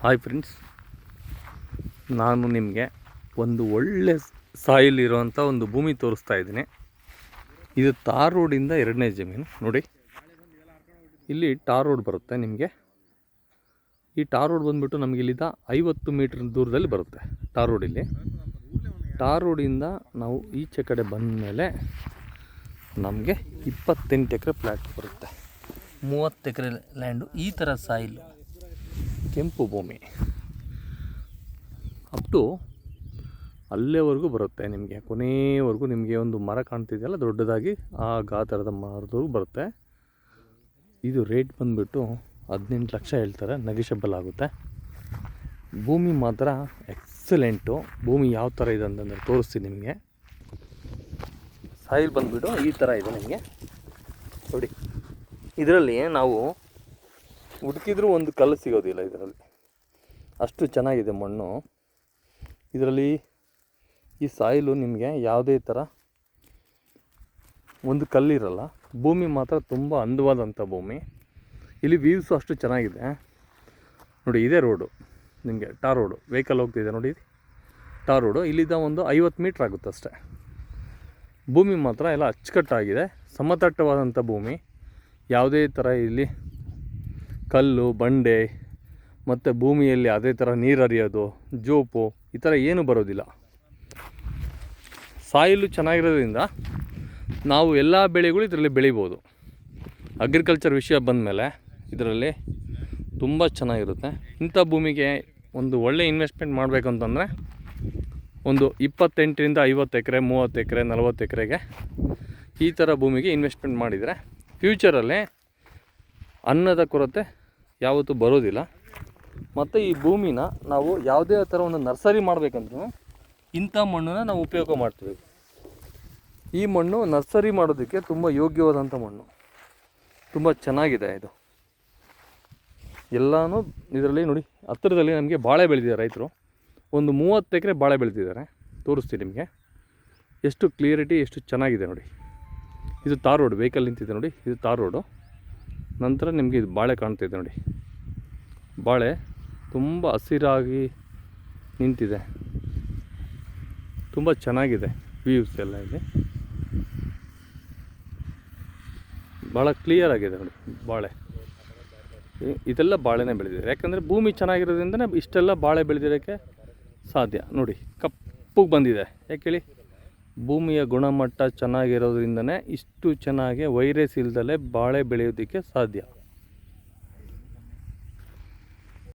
Hi friends, ನಾನು ನಿಮಗೆ ಒಂದು ಒಳ್ಳೆ ಸಾಯಿಲ್ ಇರೋವಂಥ ಒಂದು ಭೂಮಿ ತೋರಿಸ್ತಾ ಇದ್ದೀನಿ. ಇದು ಟಾರ್ ರೋಡಿಂದ 2ನೇ ಜಮೀನು. ನೋಡಿ, ಇಲ್ಲಿ ಟಾರ್ ರೋಡ್ ಬರುತ್ತೆ ನಿಮಗೆ. ಈ ಟಾರ್ ರೋಡ್ ಬಂದುಬಿಟ್ಟು ನಮಗೆ ಇಲ್ಲಿಂದ 50 ಮೀಟ್ರ್ ದೂರದಲ್ಲಿ ಬರುತ್ತೆ. ಟಾರ್ ರೋಡಿಂದ ನಾವು ಈಚೆ ಕಡೆ ಬಂದ ಮೇಲೆ ನಮಗೆ 28 ಎಕರೆ ಫ್ಲ್ಯಾಟ್ ಬರುತ್ತೆ. 30 ಎಕರೆ ಲ್ಯಾಂಡು. ಈ ಥರ ಸಾಯಿಲು, ಕೆಂಪು ಭೂಮಿ ಅಪ್ ಟು ಅಲ್ಲೇವರೆಗೂ ಬರುತ್ತೆ ನಿಮಗೆ. ಕೊನೆಯವರೆಗೂ ನಿಮಗೆ ಒಂದು ಮರ ಕಾಣ್ತಿದೆಯಲ್ಲ ದೊಡ್ಡದಾಗಿ, ಆ ಗಾತ್ರದ ಮರದವರೆಗೂ ಬರುತ್ತೆ. ಇದು ರೇಟ್ ಬಂದುಬಿಟ್ಟು 18 ಲಕ್ಷ ಹೇಳ್ತಾರೆ, ನೆಗೋಷಿಯಬಲ್ ಆಗುತ್ತೆ. ಭೂಮಿ ಮಾತ್ರ ಎಕ್ಸಲೆಂಟು. ಭೂಮಿ ಯಾವ ಥರ ಇದೆ ಅಂತಂದರೆ ತೋರಿಸ್ತೀನಿ ನಿಮಗೆ. ಸಾಯಿಲ್ ಬಂದುಬಿಟ್ಟು ಈ ಥರ ಇದೆ ನಿಮಗೆ ನೋಡಿ. ಇದರಲ್ಲಿ ನಾವು ಹುಡುಕಿದ್ರೂ ಒಂದು ಕಲ್ಲು ಸಿಗೋದಿಲ್ಲ ಇದರಲ್ಲಿ, ಅಷ್ಟು ಚೆನ್ನಾಗಿದೆ ಮಣ್ಣು ಇದರಲ್ಲಿ. ಈ ಸಾಯಿಲು ನಿಮಗೆ ಯಾವುದೇ ಥರ ಒಂದು ಕಲ್ಲಿರಲ್ಲ. ಭೂಮಿ ಮಾತ್ರ ತುಂಬ ಅಂದವಾದಂಥ ಭೂಮಿ. ಇಲ್ಲಿ ವ್ಯೂಸು ಅಷ್ಟು ಚೆನ್ನಾಗಿದೆ ನೋಡಿ. ಇದೇ ರೋಡು ನಿಮಗೆ, ಟಾರ್ ರೋಡು. ವೆಹಿಕಲ್ ಹೋಗ್ತಿದೆ ನೋಡಿ, ಟಾರ್ ರೋಡು. ಇಲ್ಲಿಂದ ಒಂದು 50 ಮೀಟ್ರ್ ಆಗುತ್ತೆ ಅಷ್ಟೇ. ಭೂಮಿ ಮಾತ್ರ ಎಲ್ಲ ಅಚ್ಚುಕಟ್ಟಾಗಿದೆ, ಸಮತಟ್ಟವಾದಂಥ ಭೂಮಿ. ಯಾವುದೇ ಥರ ಇಲ್ಲಿ ಕಲ್ಲು ಬಂಡೆ ಮತ್ತು ಭೂಮಿಯಲ್ಲಿ ಅದೇ ಥರ ನೀರು ಹರಿಯೋದು, ಜೋಪು ಈ ಥರ ಏನೂ ಬರೋದಿಲ್ಲ. ಸಾಯಿಲು ಚೆನ್ನಾಗಿರೋದ್ರಿಂದ ನಾವು ಎಲ್ಲ ಬೆಳೆಗಳು ಇದರಲ್ಲಿ ಬೆಳಿಬೋದು. ಅಗ್ರಿಕಲ್ಚರ್ ವಿಷಯ ಬಂದಮೇಲೆ ಇದರಲ್ಲಿ ತುಂಬ ಚೆನ್ನಾಗಿರುತ್ತೆ. ಇಂಥ ಭೂಮಿಗೆ ಒಂದು ಒಳ್ಳೆ ಇನ್ವೆಸ್ಟ್ಮೆಂಟ್ ಮಾಡಬೇಕಂತಂದರೆ ಒಂದು 28ರಿಂದ 50 ಎಕರೆ, 30 ಎಕರೆ, 40 ಎಕರೆಗೆ ಈ ಥರ ಭೂಮಿಗೆ ಇನ್ವೆಸ್ಟ್ಮೆಂಟ್ ಮಾಡಿದರೆ ಫ್ಯೂಚರಲ್ಲಿ ಅನ್ನದ ಕೊರತೆ ಯಾವತ್ತೂ ಬರೋದಿಲ್ಲ. ಮತ್ತು ಈ ಭೂಮಿನ ನಾವು ಯಾವುದೇ ಥರ ಒಂದು ನರ್ಸರಿ ಮಾಡಬೇಕಂದ್ರೂ ಇಂಥ ಮಣ್ಣನ್ನು ನಾವು ಉಪಯೋಗ ಮಾಡ್ತೀವಿ. ಈ ಮಣ್ಣು ನರ್ಸರಿ ಮಾಡೋದಕ್ಕೆ ತುಂಬ ಯೋಗ್ಯವಾದಂಥ ಮಣ್ಣು, ತುಂಬ ಚೆನ್ನಾಗಿದೆ ಇದು. ಎಲ್ಲನೂ ಇದರಲ್ಲಿ ನೋಡಿ. ಹತ್ತಿರದಲ್ಲಿ ನಮಗೆ ಬಾಳೆ ಬೆಳೆದಿದ್ದಾರೆ ರೈತರು. ಒಂದು 30 ಎಕರೆ ಬಾಳೆ ಬೆಳೆದಿದ್ದಾರೆ. ತೋರಿಸ್ತೀನಿ ನಿಮಗೆ ಎಷ್ಟು ಕ್ಲಿಯರಿಟಿ, ಎಷ್ಟು ಚೆನ್ನಾಗಿದೆ ನೋಡಿ. ಇದು ಟಾರ್ ರೋಡ್, ವೆಹಿಕಲ್ ನಿಂತಿದೆ ನೋಡಿ, ಇದು ಟಾರ್ ರೋಡು. ನಂತರ ನಿಮಗೆ ಇದು ಬಾಳೆ ಕಾಣ್ತಿದೆ ನೋಡಿ. ಬಾಳೆ ತುಂಬ ಹಸಿರಾಗಿ ನಿಂತಿದೆ, ತುಂಬ ಚೆನ್ನಾಗಿದೆ ವ್ಯೂಸ್ ಎಲ್ಲ. ಇದೆ ಭಾಳ ಕ್ಲಿಯರ್ ಆಗಿದೆ ನೋಡಿ ಬಾಳೆ. ಇದೆಲ್ಲ ಬಾಳೆನೇ ಬೆಳೆದಿದೆ, ಯಾಕಂದರೆ ಭೂಮಿ ಚೆನ್ನಾಗಿರೋದ್ರಿಂದನೇ ಇಷ್ಟೆಲ್ಲ ಬಾಳೆ ಬೆಳೆದಿರೋಕ್ಕೆ ಸಾಧ್ಯ. ನೋಡಿ, ಕಪ್ಪಗೆ ಬಂದಿದೆ. ಯಾಕೆ ಹೇಳಿ? ಭೂಮಿಯ ಗುಣಮಟ್ಟ ಚೆನ್ನಾಗಿರೋದ್ರಿಂದನೇ ಇಷ್ಟು ಚೆನ್ನಾಗಿ ವೈರಸ್ ಇಲ್ದಲೇ ಬಾಳೆ ಬೆಳೆಯೋದಕ್ಕೆ ಸಾಧ್ಯ.